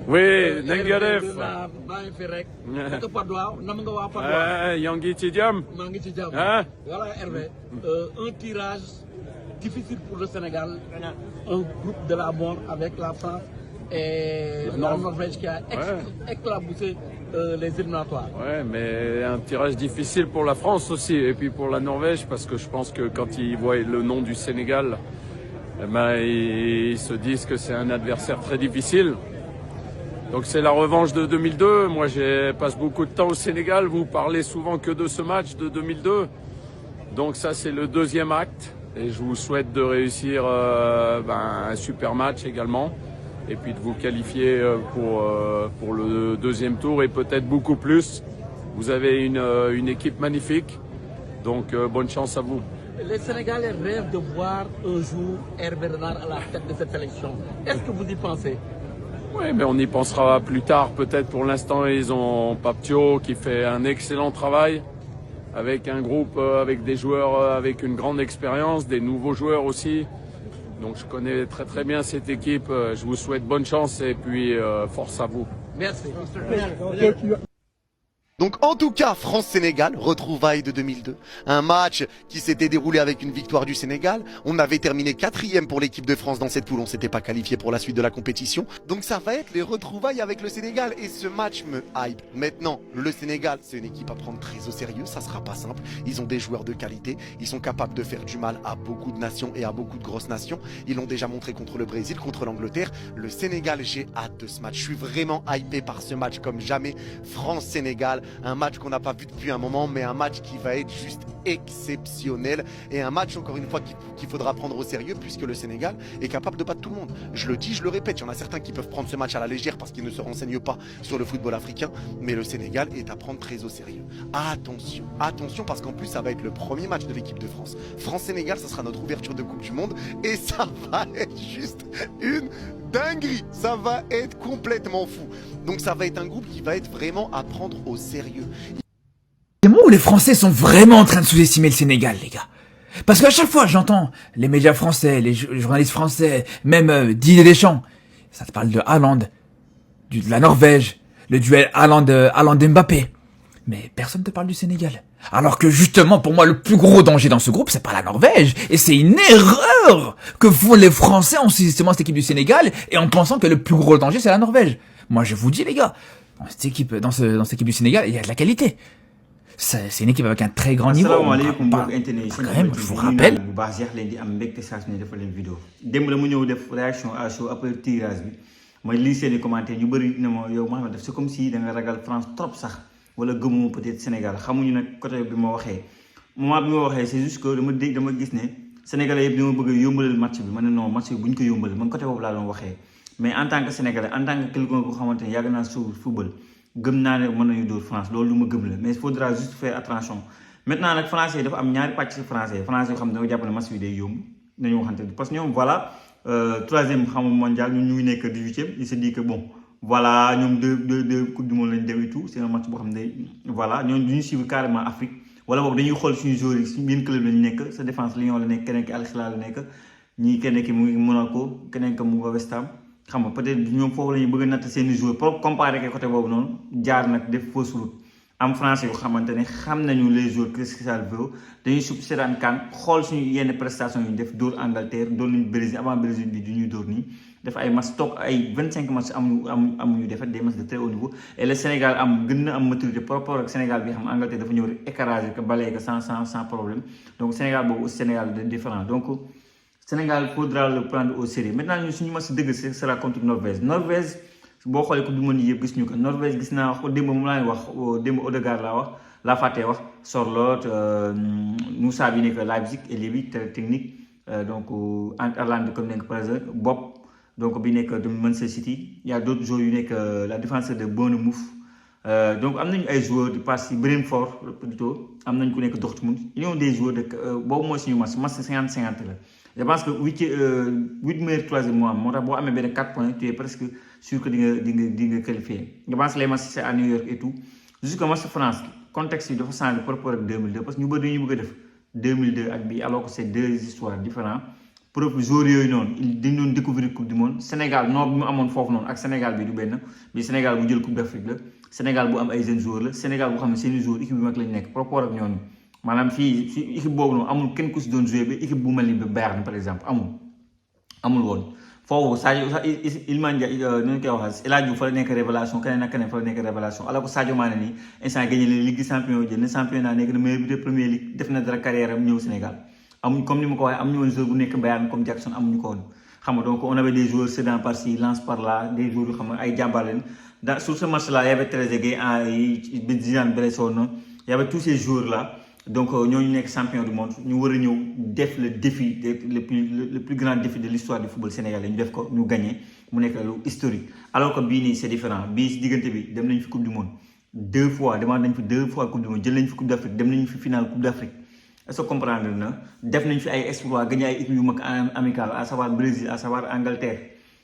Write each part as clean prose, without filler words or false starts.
Oui, Nengadef. Yangi Tidiam. Voilà Hervé, un tirage difficile pour le Sénégal, un groupe de la mort avec la France et la Norvège qui a éclaboussé les éliminatoires. Ouais, mais un tirage difficile pour la France aussi et puis pour la Norvège parce que je pense que quand ils voient le nom du Sénégal, eh ben, ils se disent que c'est un adversaire très difficile. Donc c'est la revanche de 2002. Moi, je passe beaucoup de temps au Sénégal. Vous parlez souvent que de ce match de 2002. Donc ça, c'est le deuxième acte. Et je vous souhaite de réussir un super match également. Et puis de vous qualifier pour le deuxième tour et peut-être beaucoup plus. Vous avez une équipe magnifique. Donc bonne chance à vous. Les Sénégalais rêvent de voir un jour Hervé Renard à la tête de cette sélection. Est-ce que vous y pensez? Oui, mais on y pensera plus tard. Peut-être pour l'instant, ils ont Paptio qui fait un excellent travail avec un groupe, avec des joueurs avec une grande expérience, des nouveaux joueurs aussi. Donc je connais très très bien cette équipe. Je vous souhaite bonne chance et puis force à vous. Merci. Donc en tout cas, France-Sénégal, retrouvailles de 2002. Un match qui s'était déroulé avec une victoire du Sénégal. On avait terminé 4e pour l'équipe de France dans cette poule. On s'était pas qualifié pour la suite de la compétition. Donc ça va être les retrouvailles avec le Sénégal. Et ce match me hype. Maintenant, le Sénégal, c'est une équipe à prendre très au sérieux. Ça sera pas simple. Ils ont des joueurs de qualité. Ils sont capables de faire du mal à beaucoup de nations et à beaucoup de grosses nations. Ils l'ont déjà montré contre le Brésil, contre l'Angleterre. Le Sénégal, j'ai hâte de ce match. Je suis vraiment hypé par ce match comme jamais. France-Sénégal. Un match qu'on n'a pas vu depuis un moment, mais un match qui va être juste exceptionnel. Et un match, encore une fois, qu'il faudra prendre au sérieux, puisque le Sénégal est capable de battre tout le monde. Je le dis, je le répète, il y en a certains qui peuvent prendre ce match à la légère parce qu'ils ne se renseignent pas sur le football africain. Mais le Sénégal est à prendre très au sérieux. Attention, attention, parce qu'en plus, ça va être le premier match de l'équipe de France. France-Sénégal, ça sera notre ouverture de Coupe du Monde. Et ça va être juste une dinguerie. Ça va être complètement fou. Donc ça va être un groupe qui va être vraiment à prendre au sérieux. C'est moi où les Français sont vraiment en train de sous-estimer le Sénégal, les gars. Parce qu'à chaque fois, j'entends les médias français, les journalistes français, même Didier Deschamps. Ça te parle de Haaland, de la Norvège, le duel Haaland-Mbappé. Mais personne ne te parle du Sénégal. Alors que justement, pour moi, le plus gros danger dans ce groupe, c'est pas la Norvège. Et c'est une erreur que font les Français en sous-estimant cette équipe du Sénégal et en pensant que le plus gros danger, c'est la Norvège. Moi, je vous dis, les gars, dans cette équipe du Sénégal, il y a de la qualité. C'est une équipe avec un très grand niveau. Quand même, je vous rappelle. mooy lii seeni commentaire ñu bëri ne ma yow Mohamed c'est comme si da nga ragal France trop sax wala gëmoo peut-être Sénégal xamuñu nag côté bi ma waxee moment bi ma waxee c'est juste que dama gis ne Sénégalais yëpp dama bëgg a yombalal match bi ma ne non match bi bu ñu ko yombalal man côté boobu laa doon waxee mais en tant que Sénégalais en tant que quelqu'un ko xamante ne yàgg naa suivre football gëm naa ne mën nañu dóor France loolu lu ma gëm la mais il faudra juste faire attention maintenant nag français yi dafa am ñaari pàcc ci français yoo xam ne dama jàpp ne match bi day yomb nañu waxante parce que ñoom voilà troisième mondial ñu ngi nekk 18e il se dit que bon voilà ñoom deux coupe du monde lañ dem et tout c'est un match boo xam ne voilà ñoom duñu suivre carrément Afrique wala boog dañuy xool suñu joueurs yi suñu yenn club lañu nekk sa défense Lyon la nekk keneen ki Al Hilal la nekk ñii keneen ki mu ngi Monaco keneen ki mu ngi West Ham xam nga peut-être ñoom foofu la ñu bëgg a natt seen joueurs pour comparer côté boobu noonu jaar nag def fausse route am français yoo xamante ne xam nañu les joueurs qu'est-ce que ça veut dañuy sub seetaan kan xool suñu yenn prestation yu def dóor Angleterre dóor nañu Brésil avant Brésil bi du ñuy dóor nii def ay match toog ay 25 matchs amuñu defet des matchs de très haut niveau et le Sénégal gën na am maturité par rapport ak Sénégal bi xam Angleterre dafa ñëw rek écraser que balee que sans problème donc Sénégal boobu aussi Sénégal de différent donc Sénégal faudra le prendre au sérieux maintenant ñu suñu match dëgg sera contre Norvège boo xoolee ko du mën yëpp gis ñu ko Norvège gis naa wax démb moom laa wax démb Odegaard laa wax laa fàttee wax Sorloth Moussa bi nekk Leipzig et Lévi technique donc Haaland comme nekk par exemple Bopp donc bi nekk de Manchester City il y a d'autres joueurs yu nekk la défenseur de Bournemouth donc am nañu ay joueurs de partie Brentford plutôt am nañu ku nekk Dortmund ils ont des joueurs de boobu mooy suñu match 50-50 la je pense que 8 meilleurs troisième mois moo tax boo amee benn 4 points tu es presque sûr que di nga qualifié je pense que les matchs c'est à New York et tout jusqu'au match France contexte yi dafa changé par rapport ak 2002 parce que ñu bëri dañuy bëgg a def 2002 ak bii alors que c'est deux histoires différentes propre joueurs yooyu noonu dañ doon découvrir coupe du monde Sénégal noo bi mu amoon foofu noonu ak Sénégal bi du benn bi Sénégal bu jël coupe d'Afrique la Sénégal bu am ay jeunes joueurs la Sénégal bu xam ne seeni joueurs équipe bi mag lañ nekk par rapport ak ñooñu maanaam fii équipe boobu noonu amul kenn ku si doon joué ba équipe bu mel ni Bayern par exemple amul woon foofu Sadio Iliman Ndiaye nu ñu koy waxee El Hadji Diouf fa la nekk révélation keneen ak keneen fa la nekk révélation alors que Sadio Mané nii instant gagné la Ligue des Champions jël na championnat nekk na meilleur buteur Premier League def na dara carrière am ñëw Sénégal amuñ comme ni ma ko waxee amuñu woon joueur bu nekk Bayern comme Jackson amuñu ko woon xam nga donc on avait des joueurs cédant par ci lance par là des joueurs yu xam nga ay jàmbaar leen sur ce match là y avait Trezeguet Zidane blessé woon na y avait tous ces joueurs là donc ñooñu nekk champion du monde ñu war a ñëw def le défi le plus grand défi de l'histoire du football sénégalais ñu def ko ñu gagné mu nekk lu historique alors que bii nii c'est différent bii si diggante bi dem nañ fi coupe du monde 2 fois demande nañ fi 2 fois coupe du monde jël nañ fi coupe d'Afrique dem nañ fi finale coupe d'Afrique est-ce que comprendre na def nañ fi ay exploits gagné ay équipes yu mag amical à savoir Brésil à savoir Angleterre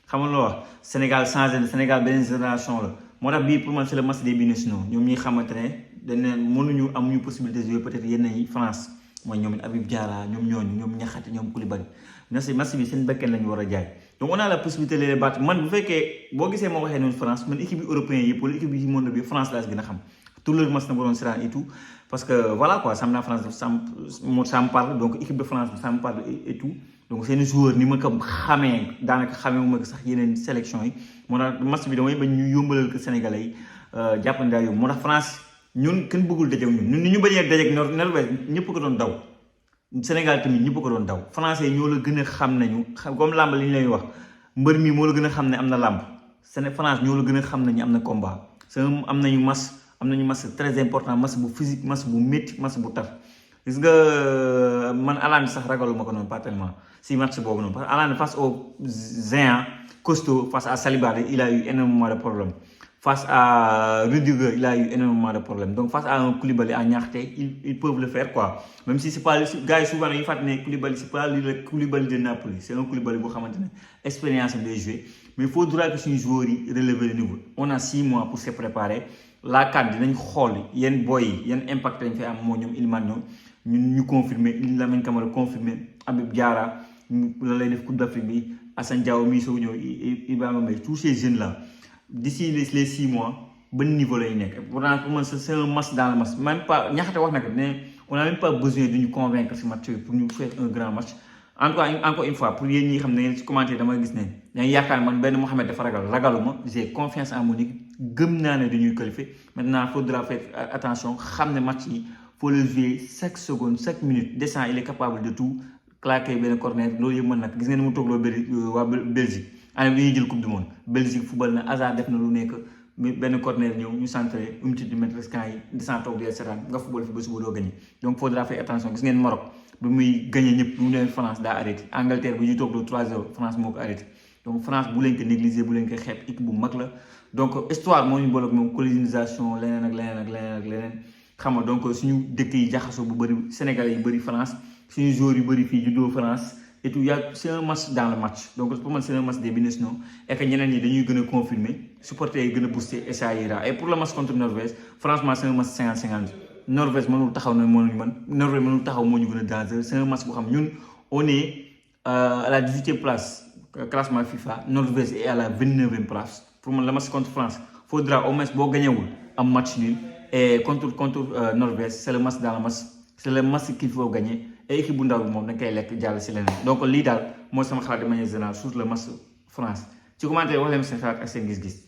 xam nga lu wax Sénégal changé na Sénégal beneen génération la moo tax bii pour man c'est le match des binationaux ñoom ñi xamante ne dañ ne mënuñu amuñu possibilité de jouer peut-être yenn yi France mooy ñoom it Habib Diarra ñoom Niakhaté ñoom Koulibaly match bi seen bekken lañu war a jaay donc on a la possibilité de les battre man bu fekkee boo gisee moo waxee noonu France man équipe bi européen yëpp wala équipe bi monde bi France laa si gën a xam tout le match na ko doon seetaan et tout parce que voilà quoi sam naa France ça me parle donc équipe de France ça me parle et tout donc seen joueur ni ma ko xamee daanaka xamee mu ma ko sax yeneen sélection yi moo tax match bi damay bañ ñu yombalal ko Sénégalais yi jàppandi daa yomb moo tax France ñun kenn bëggul dajeek ñun ni ñu bañee dajeek Norvège ñëpp ko doon daw Sénégal tamit ñëpp ko doon daw français ñoo la gën a xam nañu comme làmb li ñu lay wax mbër mi moo la gën a xam ne am na làmb France ñoo la gën a xam nañu am na combat am nañu match très important match bu physique match bu métti match bu tar gis nga man Haaland sax ragaluma ko noonu pas tellement si match boobu noonu parce que Haaland face au géant costaud face à Saliba il a eu énormément de problèmes face à Rudiger il a eu énormément de problèmes donc face à un Koulibaly à Niakhaté ils peuvent le faire quoi même si c'est pas gars yi souvent dañuy fàttali ne Koulibaly c'est pas le Koulibaly de Napoli c'est un Koulibaly boo xamante ne expérience am day jouer mais il faudra que suñu joueurs yi relever le niveau on a 6 mois pour se préparer la CAN dinañ xool yenn boy yi yenn impact lañ fay am moo ñoom Iliman ñoom ñun ñu confirmer Lamine Camara confirmer Habib Diarra la lay def Coupe d'Afrique bi Assane Diao mii soo ñëw Ibrahima Mbaye tous ces jeunes là d'ici les 6 mois ban niveau lay nekk pour man c'est un match dans le match même pas Niakhaté wax na ko ne on a même pas besoin de ñu convaincre ce match pour ñu faire un grand match en tout cas encore une fois pour yéen ñi xam ne ngeen ci commenter dama gis ne dañuy yaakaar man benn Mohamed dafa ragaluma j'ai confiance en mon équipe gëm naa ne dañuy qualifier maintenant faudra faire attention xam ne match yi faut le jouer chaque seconde chaque minute Deschamps il est capable de tout claquer benn corner loolu yëpp mën nag gis ngeen mu toogloo waa Belgique année bi ñuy jël coupe du monde Belgique football na Hazard def na lu nekk benn corner ñëw ñu centré unité du maître camp yi Deschamps toog di seetaan nga football fi ba suba doo gagné donc faudra faire attention gis ngeen Maroc bi muy gagné ñëpp bu mu demee France daa arrêté Angleterre bi ñuy toogloo 3-0 France moo ko arrêté donc France bu leen ko négliger bu leen ko xeeb équipe bu mag la donc histoire moo ñu boole ak moom colonisation leneen ak leneen xam nga donc suñu dëkk yi jaxasoo bu bëri Sénégalais yi bëri France suñu joueurs yu bëri fii juddoo France et tout c'est un match dans le match donc pour moi c'est un match des binationaux et que ñeneen ñi dañuy gën a confirmer supporter yi gën a booster et ça ira et pour le match contre Norvège franchement c'est un match 50-50 Norvège mënul taxaw na moo ñu mën Norvège mënul taxaw moo ñu gën a danger c'est un match boo xam ñun on est à la 18e place classement FIFA Norvège est à la 29e place pour moi le match contre France faudra au moins boo gañewul am match nul et contre Norvège c'est le match dans le match c'est le match qu'il faut gagner et équipe bu ndaw bi moom dañ koy lekk jàll si leneen donc lii daal mooy sama xalaat de manière générale sur le match France ci commentaire wax leen seen xalaat ak seen gis-gis